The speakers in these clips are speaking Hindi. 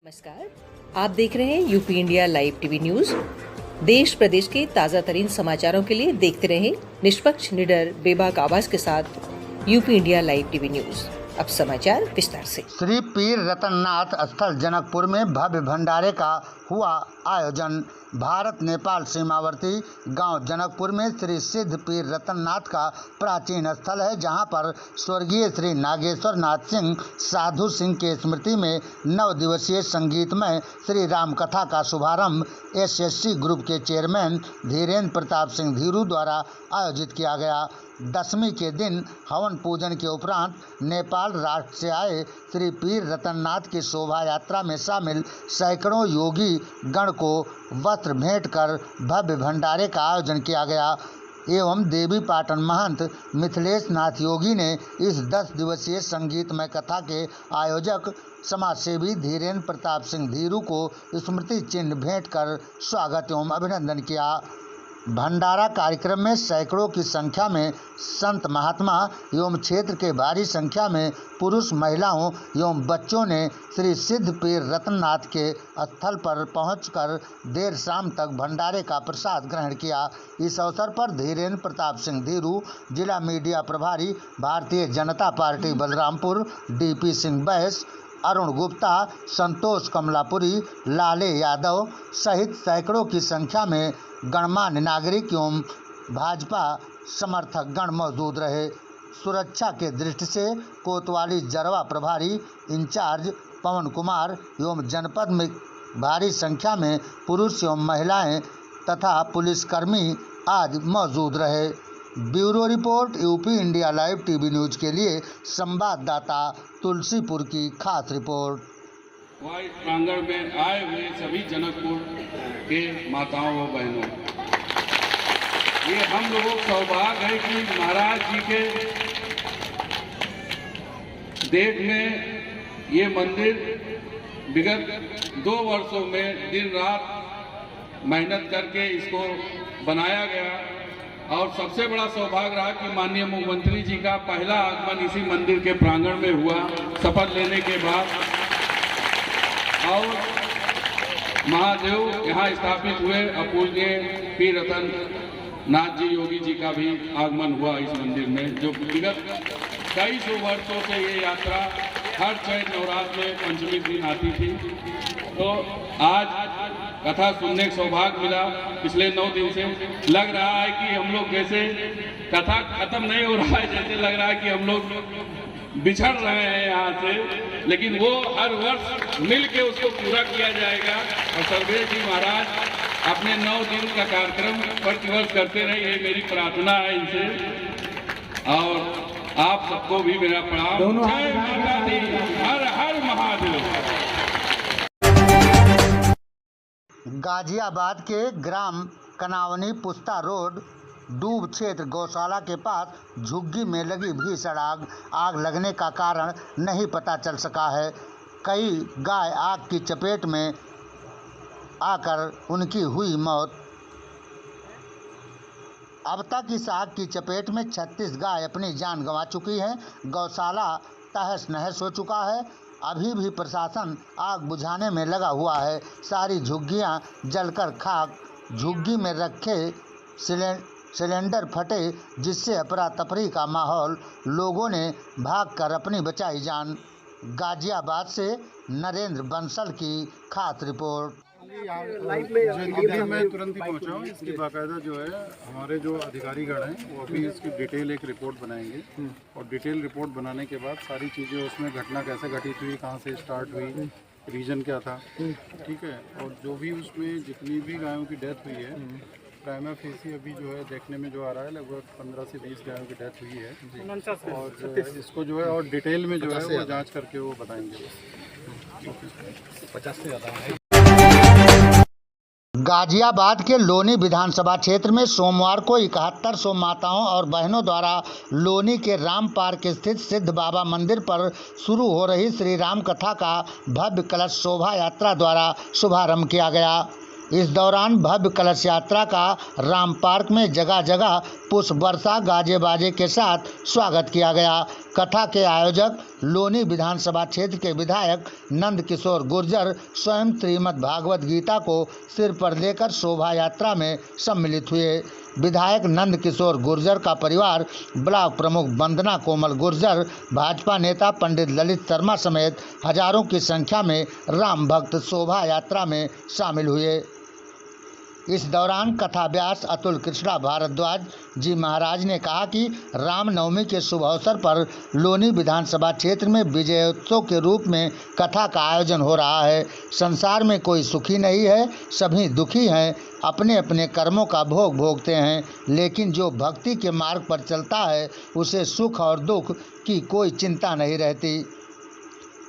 नमस्कार, आप देख रहे हैं UP India live TV news. देश प्रदेश के ताजा तरीन समाचारों के लिए देखते रहें निष्पक्ष, निडर, बेबाक आवाज के साथ UP India live TV news. अब समाचार विस्तार से। श्री पीर रतननाथ स्थल जनकपुर में भव्य भंडारे का हुआ आयोजन। भारत नेपाल सीमावर्ती गांव जनकपुर में श्री सिद्ध पीर रतननाथ का प्राचीन स्थल है, जहां पर स्वर्गीय श्री नागेश्वर नाथ सिंह साधु सिंह के स्मृति में 9 दिवसीय संगीतमय श्री राम कथा का शुभारंभ एसएससी ग्रुप के चेयरमैन धीरेन्द्र प्रताप सिंह धीरू द्वारा आयोजित किया गया। दशमी के दिन हवन पूजन के उपरांत नेपाल राष्ट्र से आए श्री पीर रतननाथ की शोभा यात्रा में शामिल सैकड़ों योगी गण को वस्त्र भेंट कर भव्य भंडारे का आयोजन किया गया एवं देवी पाटन महंत मिथिलेश नाथ योगी ने इस 10 दिवसीय संगीतमय कथा के आयोजक समाजसेवी धीरेन्द्र प्रताप सिंह धीरू को स्मृति चिन्ह भेंट कर स्वागत एवं अभिनंदन किया। भंडारा कार्यक्रम में सैकड़ों की संख्या में संत महात्मा एवं क्षेत्र के भारी संख्या में पुरुष, महिलाओं एवं बच्चों ने श्री सिद्ध पीर रतननाथ के स्थल पर पहुंचकर देर शाम तक भंडारे का प्रसाद ग्रहण किया। इस अवसर पर धीरेन्द्र प्रताप सिंह धीरू, जिला मीडिया प्रभारी भारतीय जनता पार्टी बलरामपुर, डीपी सिंह बैस, अरुण गुप्ता, संतोष कमलापुरी, लाले यादव सहित सैकड़ों की संख्या में गणमान्य नागरिक एवं भाजपा समर्थक गण मौजूद रहे। सुरक्षा के दृष्टि से कोतवाली जरवा प्रभारी इंचार्ज पवन कुमार एवं जनपद में भारी संख्या में पुरुष एवं महिलाएं तथा पुलिसकर्मी आज मौजूद रहे। Bureau report, UP India live TV news के लिए संवाददाता तुलसीपुर की खास रिपोर्ट। वाइस प्रांगण में आए हुए सभी जनकपुर के माताओं व बहनों, ये हम लोगों का सौभाग्य है कि महाराज जी के देख में ये मंदिर विगत 2 वर्षों में दिन रात मेहनत करके इसको बनाया गया और सबसे बड़ा सौभाग्य रहा कि माननीय मुख्यमंत्री जी का पहला आगमन इसी मंदिर के प्रांगण में हुआ शपथ लेने के बाद, और महादेव यहाँ स्थापित हुए। अपूजनीय पीर रतननाथ जी योगी जी का भी आगमन हुआ इस मंदिर में, जो विगत कई सौ वर्षों से ये यात्रा हर चैत नवरात्र में पंचमी दिन आती थी। तो आज कथा सुनने का सौभाग्य मिला। पिछले 9 दिन से लग रहा है कि हम लोग जैसे कथा खत्म नहीं हो रहा है, जैसे लग रहा है कि हम लोग बिछड़ रहे हैं यहाँ से, लेकिन वो हर वर्ष मिल के उसको पूरा किया जाएगा। और सर्वेश जी महाराज अपने 9 दिन का कार्यक्रम प्रतिवर्ष करते रहे, ये मेरी प्रार्थना है इनसे। और आप सबको भी मेरा प्रणाम। जय माता दी, हर हर महादेव। गाजियाबाद के ग्राम कनावनी पुस्ता रोड डूब क्षेत्र गौशाला के पास झुग्गी में लगी भीषण आग लगने का कारण नहीं पता चल सका है। कई गाय आग की चपेट में आकर उनकी हुई मौत। अब तक इस आग की चपेट में 36 गाय अपनी जान गंवा चुकी हैं। गौशाला तहस नहस हो चुका है। अभी भी प्रशासन आग बुझाने में लगा हुआ है। सारी झुग्गियां जलकर खाक, झुग्गी में रखे सिलेंडर फटे, जिससे अफरा तफरी का माहौल। लोगों ने भागकर अपनी बचाई जान। गाजियाबाद से नरेंद्र बंसल की खास रिपोर्ट। अभी मैं तुरंत ही पहुंचा हूँ। इसकी बाकायदा जो है हमारे जो अधिकारीगण हैं वो अभी इसकी डिटेल एक रिपोर्ट बनाएंगे, और डिटेल रिपोर्ट बनाने के बाद सारी चीज़ें उसमें घटना कैसे घटित हुई, कहाँ से स्टार्ट हुई, रीजन क्या था, ठीक है, और जो भी उसमें जितनी भी गायों की डेथ हुई है, प्राइमा फेसी अभी जो है देखने में जो आ रहा है लगभग 15 से 20 गायों की डेथ हुई है। और इसको जो है और डिटेल में जो है वो जाँच करके वो बताएंगे। 50 से ज़्यादा। गाजियाबाद के लोनी विधानसभा क्षेत्र में सोमवार को 7100 माताओं और बहनों द्वारा लोनी के राम पार्क स्थित सिद्ध बाबा मंदिर पर शुरू हो रही श्री राम कथा का भव्य कलश शोभा यात्रा द्वारा शुभारंभ किया गया। इस दौरान भव्य कलश यात्रा का राम पार्क में जगह जगह पुष्प वर्षा गाजे बाजे के साथ स्वागत किया गया। कथा के आयोजक लोनी विधानसभा क्षेत्र के विधायक नंद किशोर गुर्जर स्वयं श्रीमद् भागवत गीता को सिर पर लेकर शोभा यात्रा में सम्मिलित हुए। विधायक नंद किशोर गुर्जर का परिवार, ब्लॉक प्रमुख वंदना कोमल गुर्जर, भाजपा नेता पंडित ललित शर्मा समेत हजारों की संख्या में राम भक्त शोभा यात्रा में शामिल हुए। इस दौरान कथा व्यास अतुल कृष्णा भारद्वाज जी महाराज ने कहा कि रामनवमी के शुभ अवसर पर लोनी विधानसभा क्षेत्र में विजयोत्सव के रूप में कथा का आयोजन हो रहा है। संसार में कोई सुखी नहीं है, सभी दुखी हैं, अपने अपने कर्मों का भोग भोगते हैं, लेकिन जो भक्ति के मार्ग पर चलता है उसे सुख और दुख की कोई चिंता नहीं रहती।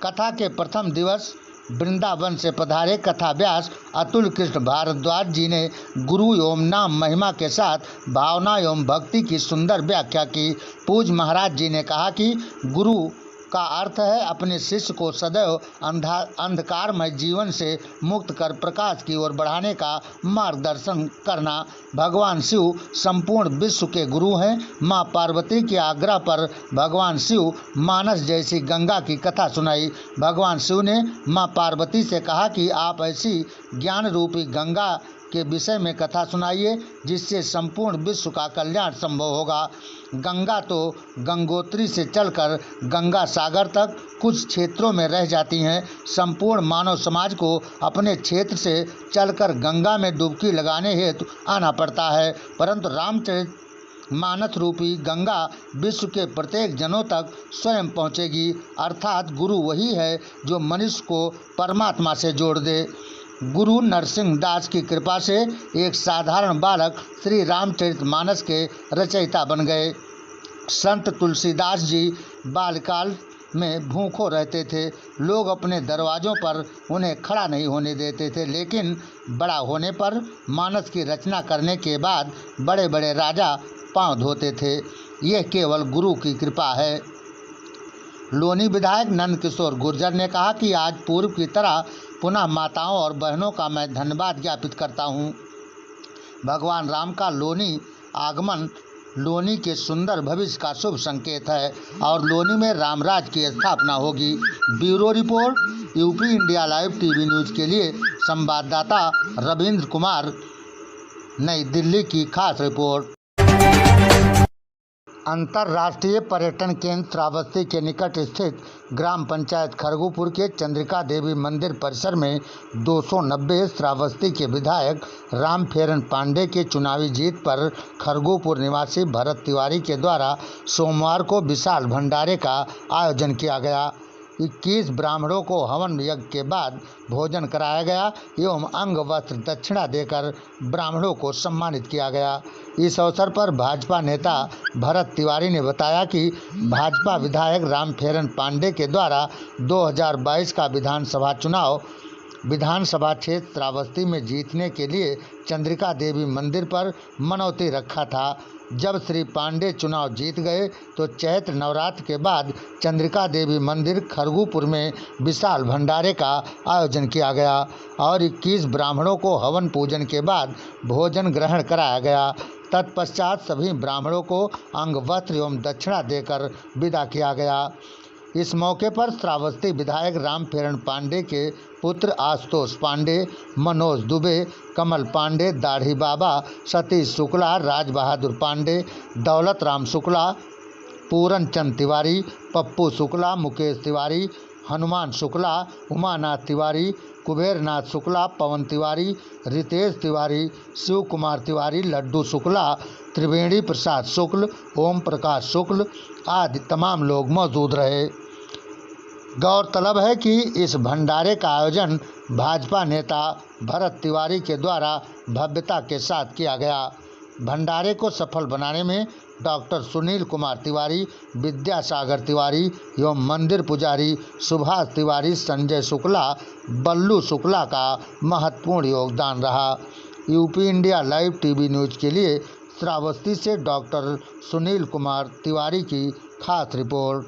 कथा के प्रथम दिवस वृंदावन से पधारे कथा व्यास अतुल कृष्ण भारद्वाज जी ने गुरु एवं नाम महिमा के साथ भावना एवं भक्ति की सुंदर व्याख्या की। पूज्य महाराज जी ने कहा कि गुरु का अर्थ है अपने शिष्य को सदैव अंधकारमय जीवन से मुक्त कर प्रकाश की ओर बढ़ाने का मार्गदर्शन करना। भगवान शिव संपूर्ण विश्व के गुरु हैं। मां पार्वती के आग्रह पर भगवान शिव मानस जैसी गंगा की कथा सुनाई। भगवान शिव ने मां पार्वती से कहा कि आप ऐसी ज्ञान रूपी गंगा के विषय में कथा सुनाइए जिससे संपूर्ण विश्व का कल्याण संभव होगा। गंगा तो गंगोत्री से चलकर गंगा सागर तक कुछ क्षेत्रों में रह जाती हैं। संपूर्ण मानव समाज को अपने क्षेत्र से चलकर गंगा में डुबकी लगाने हेतु आना पड़ता है, परंतु रामचरित मानस रूपी गंगा विश्व के प्रत्येक जनों तक स्वयं पहुँचेगी। अर्थात गुरु वही है जो मनुष्य को परमात्मा से जोड़ दे। गुरु नरसिंह दास की कृपा से एक साधारण बालक श्री रामचरित मानस के रचयिता बन गए। संत तुलसीदास जी बालकाल में भूखों रहते थे। लोग अपने दरवाज़ों पर उन्हें खड़ा नहीं होने देते थे, लेकिन बड़ा होने पर मानस की रचना करने के बाद बड़े बड़े राजा पांव धोते थे। यह केवल गुरु की कृपा है। लोनी विधायक नंद किशोर गुर्जर ने कहा कि आज पूर्व की तरह पुनः माताओं और बहनों का मैं धन्यवाद ज्ञापित करता हूँ। भगवान राम का लोनी आगमन लोनी के सुंदर भविष्य का शुभ संकेत है और लोनी में रामराज की स्थापना होगी। Bureau report UP India live TV news के लिए संवाददाता रविंद्र कुमार, नई दिल्ली की खास रिपोर्ट। अंतर्राष्ट्रीय पर्यटन केंद्र श्रावस्ती के निकट स्थित ग्राम पंचायत खरगूपुर के चंद्रिका देवी मंदिर परिसर में 290 श्रावस्ती के विधायक रामफेरन पांडे के चुनावी जीत पर खरगूपुर निवासी भरत तिवारी के द्वारा सोमवार को विशाल भंडारे का आयोजन किया गया। 21 ब्राह्मणों को हवन यज्ञ के बाद भोजन कराया गया एवं अंग वस्त्र दक्षिणा देकर ब्राह्मणों को सम्मानित किया गया। इस अवसर पर भाजपा नेता भरत तिवारी ने बताया कि भाजपा विधायक रामफेरन पांडे के द्वारा 2022 का विधानसभा क्षेत्र श्रावस्ती में जीतने के लिए चंद्रिका देवी मंदिर पर मनौती रखा था। जब श्री पांडे चुनाव जीत गए तो चैत्र नवरात्र के बाद चंद्रिका देवी मंदिर खरगूपुर में विशाल भंडारे का आयोजन किया गया और 21 ब्राह्मणों को हवन पूजन के बाद भोजन ग्रहण कराया गया। तत्पश्चात सभी ब्राह्मणों को अंग वस्त्र एवं दक्षिणा देकर विदा किया गया। इस मौके पर श्रावस्ती विधायक रामफेरन पांडे के पुत्र आशुतोष पांडे, मनोज दुबे, कमल पांडे, दाढ़ी बाबा, सतीश शुक्ला, राज बहादुर पांडे, दौलत राम शुक्ला, पूरन चंद तिवारी, पप्पू शुक्ला, मुकेश तिवारी, हनुमान शुक्ला, उमानाथ तिवारी, कुबेरनाथ शुक्ला, पवन तिवारी, रितेश तिवारी, शिव कुमार तिवारी, लड्डू शुक्ला, त्रिवेणी प्रसाद शुक्ल, ओम प्रकाश शुक्ल आदि तमाम लोग मौजूद रहे। गौरतलब है कि इस भंडारे का आयोजन भाजपा नेता भरत तिवारी के द्वारा भव्यता के साथ किया गया। भंडारे को सफल बनाने में डॉक्टर सुनील कुमार तिवारी, विद्यासागर तिवारी एवं मंदिर पुजारी सुभाष तिवारी, संजय शुक्ला, बल्लू शुक्ला का महत्वपूर्ण योगदान रहा। UP India live TV news के लिए श्रावस्ती से डॉक्टर सुनील कुमार तिवारी की खास रिपोर्ट।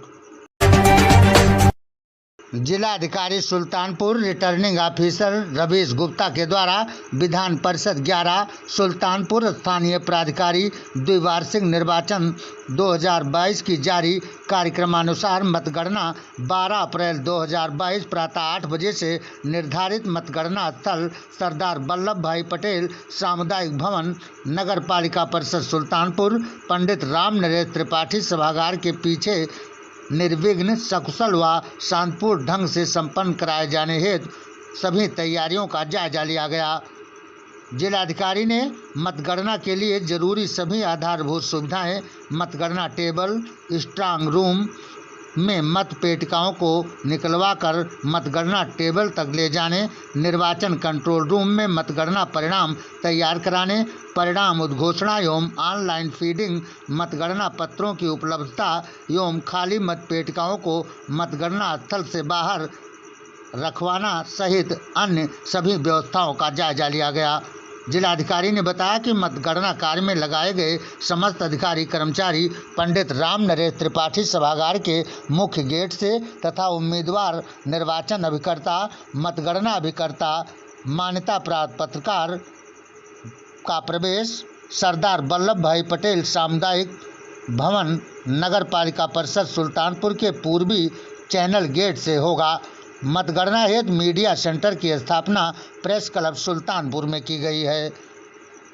जिलाधिकारी सुल्तानपुर रिटर्निंग ऑफिसर रवीश गुप्ता के द्वारा विधान परिषद 11 सुल्तानपुर स्थानीय प्राधिकारी द्विवार्षिक निर्वाचन 2022 की जारी कार्यक्रमानुसार मतगणना 12 अप्रैल 2022 प्रातः 8 बजे से निर्धारित मतगणना स्थल सरदार वल्लभ भाई पटेल सामुदायिक भवन नगर पालिका परिषद सुल्तानपुर पंडित राम नरेश त्रिपाठी सभागार के पीछे निर्विघ्न सकुशल व शांतिपूर्ण ढंग से संपन्न कराए जाने हेतु सभी तैयारियों का जायजा लिया गया। जिलाधिकारी ने मतगणना के लिए जरूरी सभी आधारभूत सुविधाएं मतगणना टेबल स्ट्रांग रूम में मत पेटिकाओं को निकलवाकर मतगणना टेबल तक ले जाने, निर्वाचन कंट्रोल रूम में मतगणना परिणाम तैयार कराने, परिणाम उद्घोषणा एवं ऑनलाइन फीडिंग, मतगणना पत्रों की उपलब्धता एवं खाली मत पेटिकाओं को मतगणना स्थल से बाहर रखवाना सहित अन्य सभी व्यवस्थाओं का जायजा लिया गया। जिलाधिकारी ने बताया कि मतगणना कार्य में लगाए गए समस्त अधिकारी कर्मचारी पंडित राम नरेश त्रिपाठी सभागार के मुख्य गेट से तथा उम्मीदवार निर्वाचन अभिकर्ता, मतगणना अभिकर्ता, मान्यता प्राप्त पत्रकार का प्रवेश सरदार वल्लभ भाई पटेल सामुदायिक भवन नगर पालिका परिषद सुल्तानपुर के पूर्वी चैनल गेट से होगा। मतगणना हेतु मीडिया सेंटर की स्थापना प्रेस क्लब सुल्तानपुर में की गई है।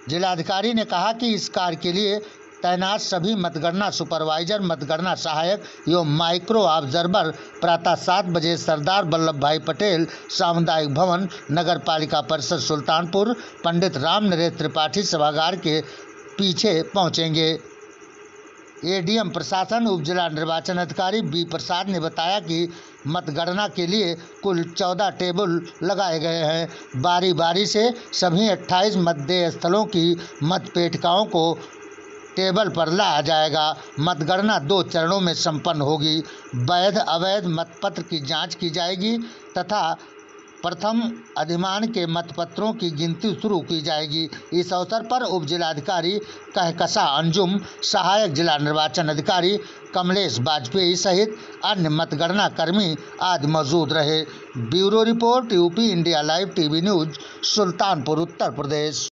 जिलाधिकारी ने कहा कि इस कार्य के लिए तैनात सभी मतगणना सुपरवाइजर, मतगणना सहायक एवं माइक्रो ऑब्जर्वर प्रातः 7 बजे सरदार वल्लभ भाई पटेल सामुदायिक भवन नगर पालिका परिषद सुल्तानपुर पंडित राम नरेश त्रिपाठी सभागार के पीछे पहुंचेंगे। एडीएम प्रशासन उप जिला निर्वाचन अधिकारी बी प्रसाद ने बताया कि मतगणना के लिए कुल 14 टेबल लगाए गए हैं। बारी बारी से सभी 28 मतदेय स्थलों की मतपेटिकाओं को टेबल पर लाया जाएगा। मतगणना 2 चरणों में संपन्न होगी। वैध अवैध मतपत्र की जांच की जाएगी तथा प्रथम अधिमान के मतपत्रों की गिनती शुरू की जाएगी। इस अवसर पर उप जिलाधिकारी कहकशा अंजुम, सहायक जिला निर्वाचन अधिकारी कमलेश वाजपेयी सहित अन्य मतगणना कर्मी आदि मौजूद रहे। Bureau report UP India live TV news Sultanpur Uttar Pradesh.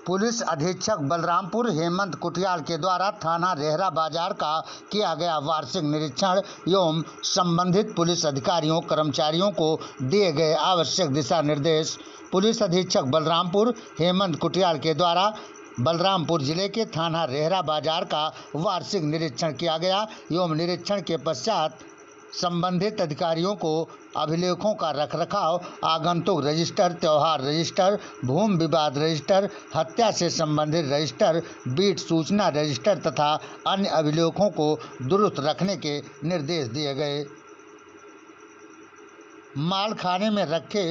Police अधीक्षक बलरामपुर हेमंत कुटियाल के द्वारा थाना रेहरा बाजार का किया गया वार्षिक निरीक्षण एवं संबंधित पुलिस अधिकारियों कर्मचारियों को दिए गए आवश्यक दिशा निर्देश। पुलिस अधीक्षक बलरामपुर हेमंत कुटियाल के द्वारा बलरामपुर जिले के थाना रेहरा बाजार का वार्षिक निरीक्षण किया गया एवं निरीक्षण के पश्चात संबंधित अधिकारियों को अभिलेखों का रखरखाव, आगंतुक रजिस्टर, त्यौहार रजिस्टर, भूमि विवाद रजिस्टर, हत्या से संबंधित रजिस्टर, बीट सूचना रजिस्टर तथा अन्य अभिलेखों को दुरुस्त रखने के निर्देश दिए गए। माल खाने में रखे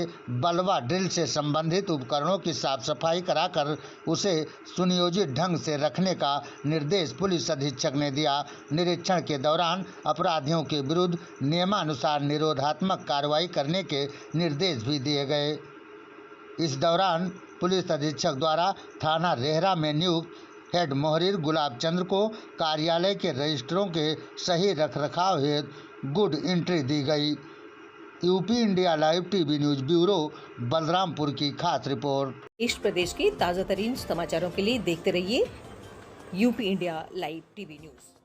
बलवा ड्रिल से संबंधित उपकरणों की साफ सफाई कराकर उसे सुनियोजित ढंग से रखने का निर्देश पुलिस अधीक्षक ने दिया। निरीक्षण के दौरान अपराधियों के विरुद्ध नियमानुसार निरोधात्मक कार्रवाई करने के निर्देश भी दिए गए। इस दौरान पुलिस अधीक्षक द्वारा थाना रेहरा में नियुक्त हेड मोहरिर गुलाब चंद्र को कार्यालय के रजिस्टरों के सही रखरखाव हेतु गुड एंट्री दी गई। UP India live TV news bureau Balrampur की खास रिपोर्ट। देश प्रदेश के ताज़ा तरीन समाचारों के लिए देखते रहिए UP India live TV news.